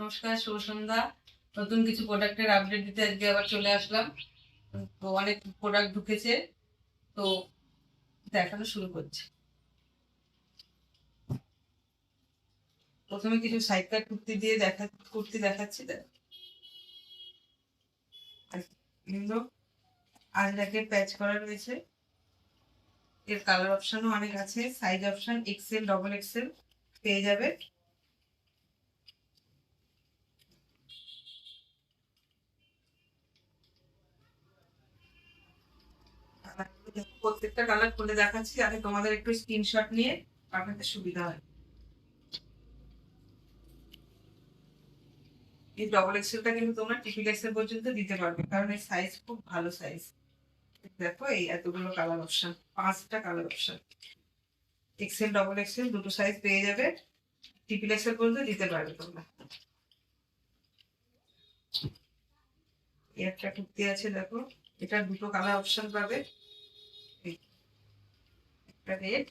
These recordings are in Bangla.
নমস্কার, শুভ সন্ধ্যা। নতুন কিছু প্রোডাক্টের আপডেট দিতে আজকে আবার চলে আসলাম। তো অনেক প্রোডাক্ট ঢুকেছে, তো দেখানো শুরু করছি। প্রথমে কিছু সাইডকাট কুর্তি দেখাচ্ছি। এগুলো আজরাকের প্যাচ করা রয়েছে। এর কালার অপশনও অনেক আছে, size option XL, double XL পেয়ে যাবে। প্রত্যেকটা কালার খুলে দেখাচ্ছি যাতে তোমাদের একটু স্ক্রিনশট নিয়ে পাঠাতে সুবিধা হয়। এই ডবল এক্সেলটা কিন্তু তোমরা ট্রিপল এক্সেল পর্যন্ত দিতে পারবে, কারণ এর সাইজ খুব ভালো সাইজ। দেখো এই এতগুলো কালার অপশন, 5টা colour option. XL, double XL দুটো সাইজ পেয়ে যাবে, ট্রিপল এক্সেল পর্যন্ত দিতে পারবে তোমরা। এই একটা কুর্তি আছে, দেখো এটা দুটো কালার অপশন পাবে। একটা রেড,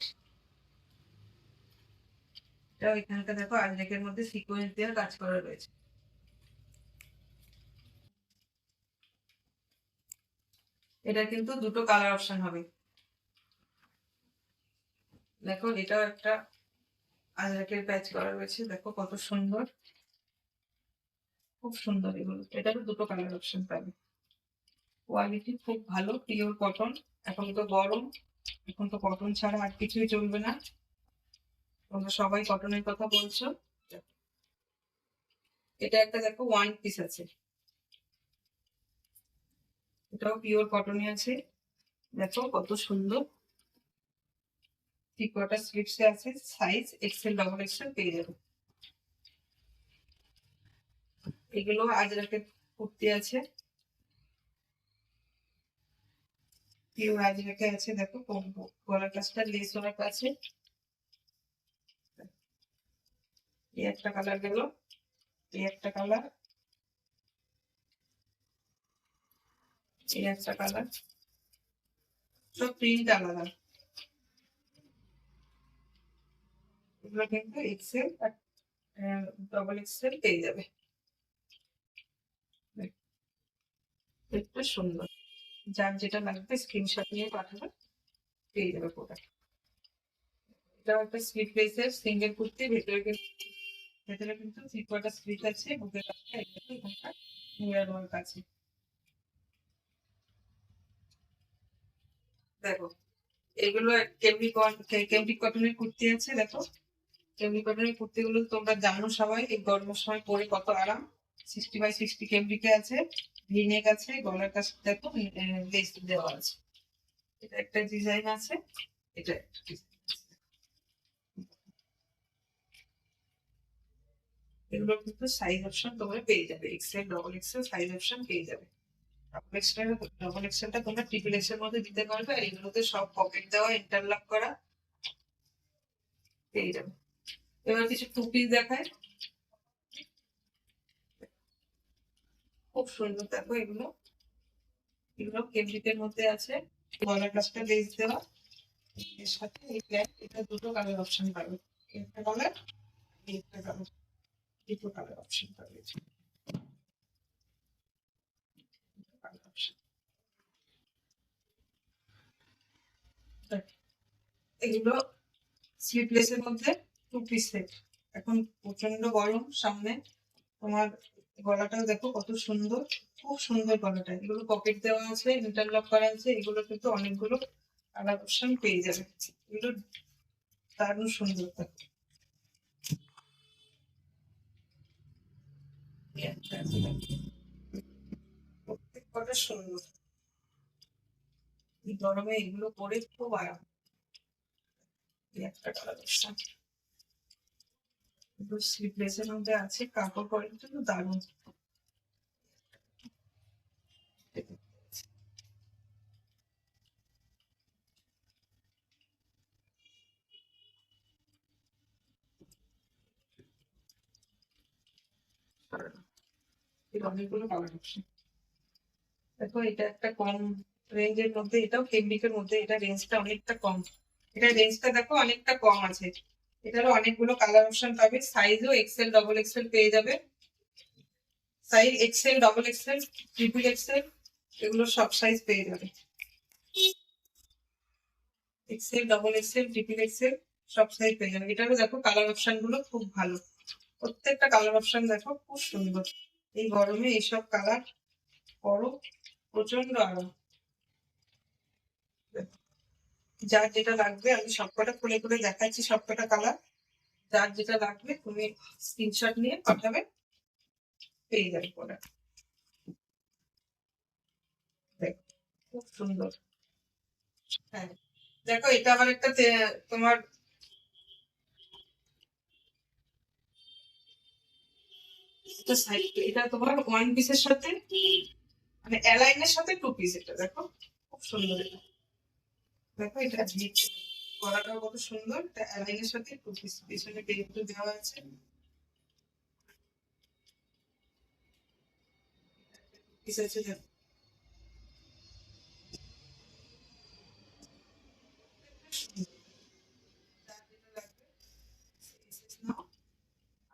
এটা এখানটা দেখো আজরাকের মধ্যে সিকোয়েন্স দিয়ে কাজ করা রয়েছে। এটা কিন্তু দুটো কালার অপশন হবে। দেখো এটাও একটা আজরাকের প্যাচ করা রয়েছে, দেখো কত সুন্দর, খুব সুন্দর। এগুলো এটারও দুটো কালার অপশন পাবে। কোয়ালিটি খুব ভালো, পিওর কটন। এখন তো গরম, এখন তো কটন ছাড়া আর কিছুই চলবে না। তোমরা সবাই কটনের কথা বলছো। এটা একটা দেখো ওয়ান পিস আছে, এটাও পিওর কটনে আছে। দেখো কত সুন্দর, থ্রি কোয়ার্টার স্লিভসে আছে, সাইজ এক্সেল, ডবল এক্সেল পেয়ে যাবে। এগুলো আজরাকের কুর্তি আছে, পিওর আজরাকে আছে। দেখো গলার কাছটা লেস ওয়ার্ক আছে। এই একটা কালার গেল, এই একটা কালার, এই একটা কালার, সব প্রিন্ট আলাদা। এগুলো কিন্তু এক্সেল আর ডবল এক্সেল পেয়ে যাবে। দেখতে সুন্দর, যার যেটা লাগবে স্ক্রিনশট নিয়ে পাঠাবে, পেয়ে যাবে প্রোডাক্ট। এটা একটা স্লিভলেসের সিঙ্গেল কুর্তি, ভেতরে কিন্তু থ্রি কোয়ার্টার স্লিভ আছে, বুকের কাছে এখানটা মিরর ওয়ার্ক আছে। দেখো এগুলো কেমব্রিক কটনের কুর্তি আছে। দেখো কেমব্রিক কটনের কুর্তিগুলো তোমরা জানো সবাই, এই গরমের সময় পরে কত আরাম। 60x60 কেমব্রিকে আছে, ভিনেক আছে, গলার কাছে দেখো লেস দেওয়া আছে। এটা একটা ডিজাইন আছে, এটা একটা ডিজাইন। এগুলো কিন্তু সাইজ অপশন তোমরা পেয়ে যাবে, XL, double XL size option পেয়ে যাবে। ডবল এক্সেলটা তোমরা ট্রিপল এক্সেল মধ্যে দিতে পারবে, আর এগুলোতে সব পকেট দেওয়া, ইন্টারলক করা পেয়ে যাবে। এবার কিছু টু পিস দেখায়, খুব সুন্দর। দেখো এগুলো এগুলো কেমব্রিকের মধ্যে আছে, গলার কাছটা লেস দেওয়া, এর সাথে এই প্যান্ট। এটা দুটো কালার অপশন পাবে, একটা কালার, একটা কালার, দুটো কালার অপশন পাবে। কালার অপশন এগুলো স্লিভলেসের মধ্যে টু পিস সেট। এখন প্রচন্ড গরম সামনে, তোমার গলাটাও দেখো কত সুন্দর, খুব সুন্দর গলাটা। এগুলো পকেট দেওয়া আছে, ইন্টারলক করা আছে। এগুলো কিন্তু অনেকগুলো কালার অপশন পেয়ে যাবে। এগুলো দারুণ সুন্দর থাকে। প্রত্যেক কটা সুন্দর, এই গরমে এগুলো পরে খুব আরাম। এই একটা কালার অপশন, এগুলো স্লিভলেসের মধ্যে আছে, কাপড় কোয়ালিটি কিন্তু দারুণ। এর অনেকগুলো কালার অপশন। দেখো এটা একটা কম রেঞ্জের মধ্যে, এটাও কেমব্রিকের মধ্যে, এটা রেঞ্জটা অনেকটা কম। এটা রেঞ্জটা দেখো অনেকটা কম আছে। এটারও অনেকগুলো কালার অপশন পাবে, সাইজও এক্সেল, ডবল এক্সেল পেয়ে যাবে। Size XL, double XL, triple XL, এগুলো সব সাইজ পেয়ে যাবে। XL, double XL, triple XL সব সাইজ পেয়ে যাবে। এটারও দেখো কালার অপশন গুলো খুব ভালো, প্রত্যেকটা কালার অপশন দেখো খুব সুন্দর। এই গরমে এইসব কালার পরো, প্রচন্ড আরাম। যার যেটা লাগবে আমি সবকটা খুলে খুলে দেখাচ্ছি, সবকটা কালার। যার যেটা লাগবে তুমি স্ক্রিনশট নিয়ে পাঠাবে, পেয়ে যাবে প্রোডাক্ট। দেখো খুব সুন্দর। হ্যাঁ দেখো এটা আবার একটা তোমার এটা তোমার ওয়ান পিসের সাথে মানে অ্যালাইনের সাথে টু পিস। এটা দেখো খুব সুন্দর। এটা দেখো এটা গলাটাও কত সুন্দর। এটা অ্যালাইনের সাথে টু পিস, পিছনে পেজগুলো দেওয়া আছে। পিস আছে দেখো,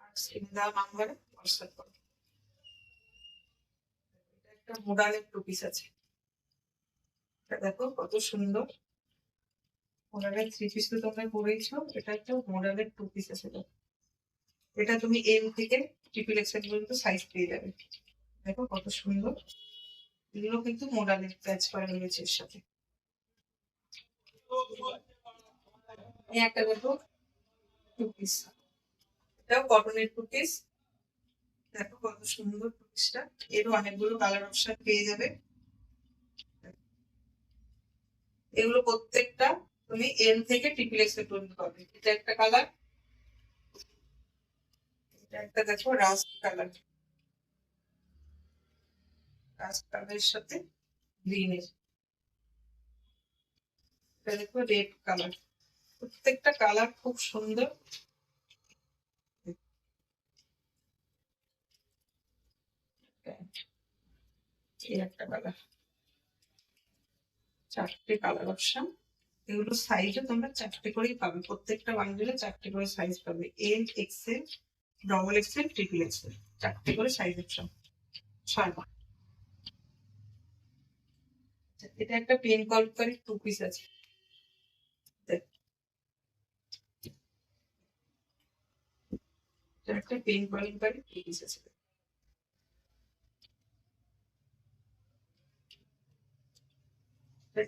আর স্ক্রিনে দেওয়া নাম্বারে হোয়াটসঅ্যাপ করো। এটা একটা মোডালের টু পিস আছে। এটা দেখো কত সুন্দর। মোডালের থ্রি পিস তো তোমরা পরেইছো, এটা একটা মোডালের টু পিস আছে। এটা তুমি এম থেকে ট্রিপল এক্সেল পর্যন্ত সাইজ পেয়ে যাবে। দেখো কত সুন্দর। এগুলো কিন্তু মোডালের প্যাচ করা রয়েছে এর সাথে। এই একটা দেখো টু পিস, এটাও কটনের টু পিস। দেখো কত সুন্দর টু পিসটা। এরও অনেকগুলো কালার অপশন পেয়ে যাবে। এগুলো প্রত্যেকটা তুমি এম থেকে ট্রিপল এক্সেল পর্যন্ত পাবে। এটা একটা কালার, এটা একটা দেখো রাস্ট কালার, রাস্ট কালারের সাথে গ্রিনের। এটা দেখো রেড কালার। প্রত্যেকটা কালার খুব সুন্দর। এই একটা কালার, চারটে কালার অপশন। এগুলো সাইজও তোমরা চারটে করেই পাবে, প্রত্যেকটা বান্ডেলে চারটে করে সাইজ পাবে। M, XL, double XL, triple XL, চারটে করে সাইজ অপশন। 6টা। এটা একটা পেন কলকারি টু পিস আছে। এটা একটা পেন কলকারি টু পিস আছে।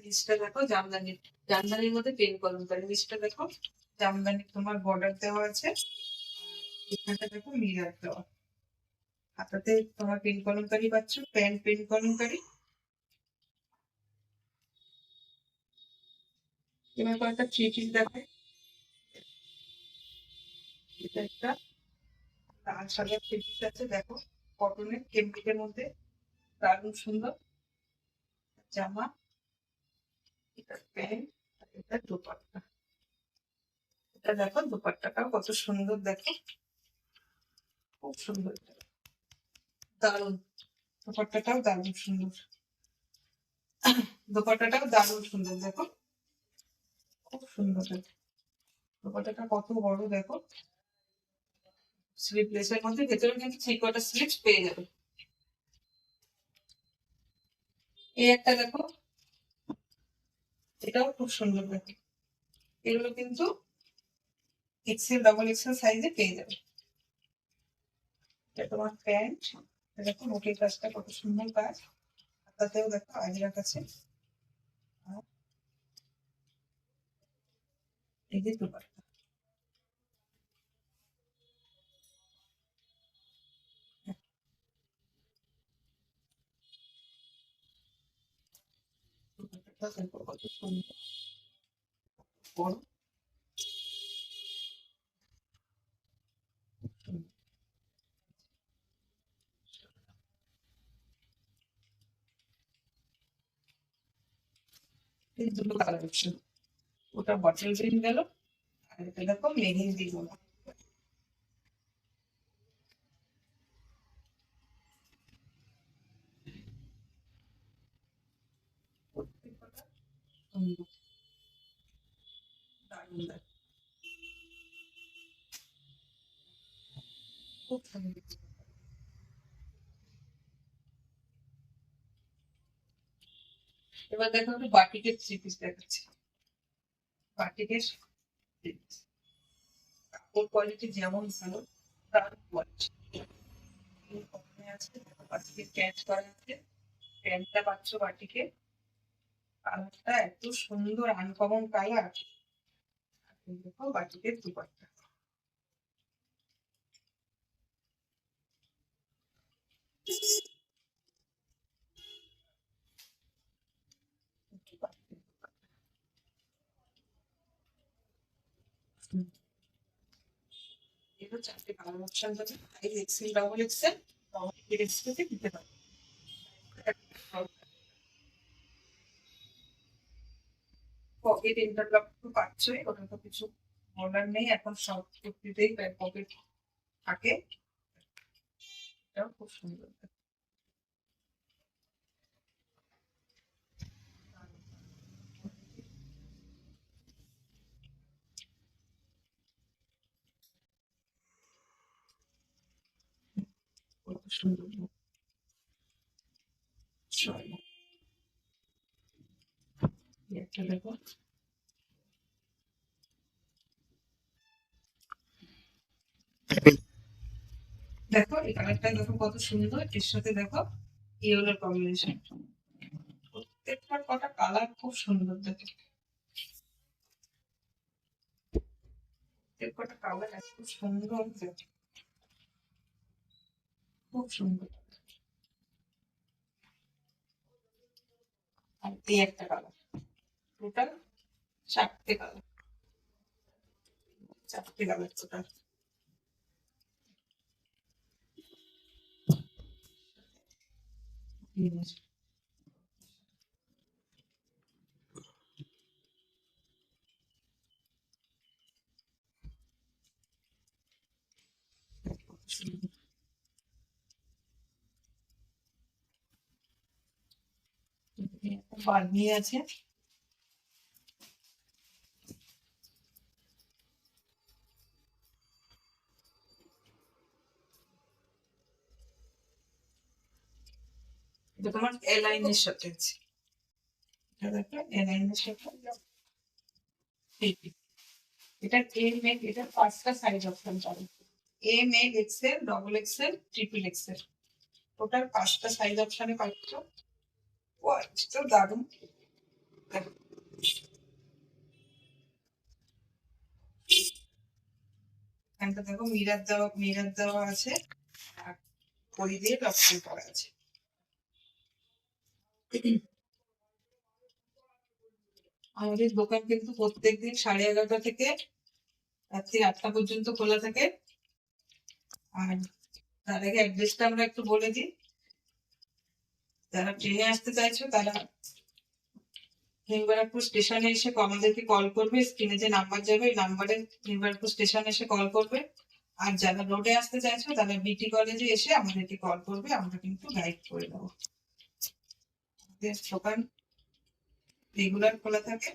নিচটা দেখো জামদানি, জামদানির মধ্যে পেন কলমকারি। নিচটা দেখো জামদানি তোমার বর্ডার দেওয়া আছে, এখানটা দেখো মিরার দেওয়া। হাতাতে তোমার পেন কলমকারি পাচ্ছ, প্যান্ট পেন কলমকারি। এবার কয়েকটা থ্রি পিস দেখো। এটা একটা লাল সাদার থ্রি পিস আছে দেখো, কটনের কেমব্রিকের মধ্যে, দারুণ সুন্দর। জামা, এটা প্যান্ট, আর এটা দোপাট্টা। এটা দেখো দোপাট্টাটাও কত সুন্দর, দেখো খুব সুন্দর। দারুণ, দোপাট্টাটাও দারুণ সুন্দর। দোপাট্টাটাও দারুণ সুন্দর দেখো, খুব সুন্দর। দোপাট্টাটা কত বড় দেখো, স্লিভলেসের মধ্যে, ভেতরে কিন্তু থ্রি কোয়ার্টার স্লিভস পেয়ে যাবে। এই একটা দেখো, এটাও খুব সুন্দর দেখো। এগুলো কিন্তু এক্সেল, ডবল এক্সেল সাইজে পেয়ে যাবে। এটা তোমার প্যান্ট। দেখো মুখের কাজটা কত সুন্দর কাজ, হাতাতেও দেখো আজরাক আছে। আর এই যে দোপাট্টা, দোপাট্টাটা দেখো কত সুন্দর বড়। এই দুটো কালার অপশন, ওটা বটল গ্রিন গেল, আর এটা দেখো মেহেন্দি গেল। প্রত্যেকটা সুন্দর, দারুণ দেখো, খুব সুন্দর। এবার দেখো একটু বাটিকের 3 পিস দেখাচ্ছি। বাটিকের 3 পিস, কাপড় কোয়ালিটি যেমন ভালো তার কোয়ালিটি কমে আছে। দেখো বাটিকের ক্যাচ করা আছে, প্যান্টটা পাচ্ছ বাটিকে, কালারটা এত সুন্দর আনকমন কালার। দেখো বাটিকের দুপাট্টা, এরও 4টে কালার অপশন পাবে। Size Excel, double XL, double Excel দিতে পারবে। পকেট ইন্টারলক তো পাচ্ছই, ওটা তো কিছু বলার নেই, এখন সব কুর্তিতেই পকেট থাকে। এটাও খুব সুন্দর, কত সুন্দর একটা দেখো। দেখো এই কালারটা দেখো কত সুন্দর, এর সাথে দেখো ইয়েলোর কম্বিনেশন। প্রত্যেকটার কটা কালার খুব সুন্দর, দেখো প্রত্যেকটা কালার এত সুন্দর, খুব সুন্দর। আর এই একটা কালার, টোটাল 4টে কালার, 4টে কালার টোটাল। বার্নি আছে, এটা তোমার এলাইনের সাথে আছে। এটা দেখো এলাইনের সাথে, এটা এম এল, এটা 5টা সাইজ অপশন পাবে। M L, XL, double XL, triple XL, total 5টা সাইজ অপশনে পাচ্ছ। কোয়ালিটিটাও দারুণ, দেখো এখানটা দেখো মিরার দেওয়া আছে, আর পরি দিয়ে লক্ষণ করা আছে। আমাদের দোকান কিন্তু প্রত্যেকদিন 11:30 থেকে রাত্রি 8টা পর্যন্ত খোলা থাকে। আর তার আগে অ্যাড্রেসটা আমরা একটু বলে দিই, যারা ট্রেনে আসতে চাইছো তারা নিউ স্টেশনে এসে আমাদেরকে কল করবে, স্ক্রিনে যে নাম্বার যাবে ওই নাম্বারে নিউ স্টেশনে এসে কল করবে। আর যারা রোডে আসতে চাইছো তারা বিটি কলেজে এসে আমাদেরকে কল করবে, আমরা কিন্তু গাইড করে দেবো। দোকান রেগুলার খোলা থাকে।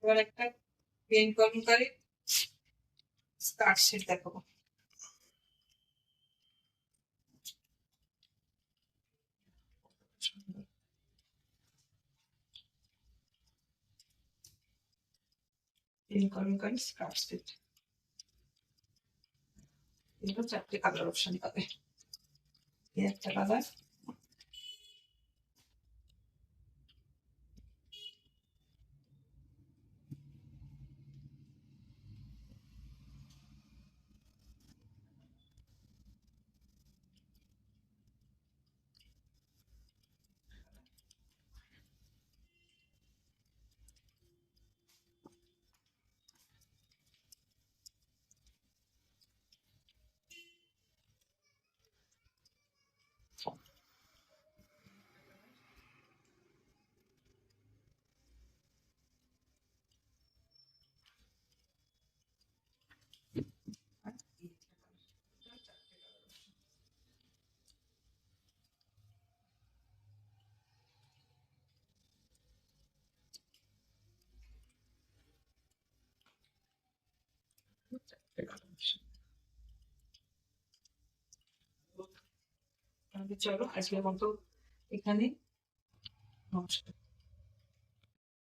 এবার একটা পেন কর্মকারী স্কার্ট সেট দেখাবো। পেন কর্মকারী স্কার্ট সেট, এগুলো 4টে কালার অপশন পাবে। এই একটা কালার, তাহলে চলো আজকের মতো এখানে, নমস্কার।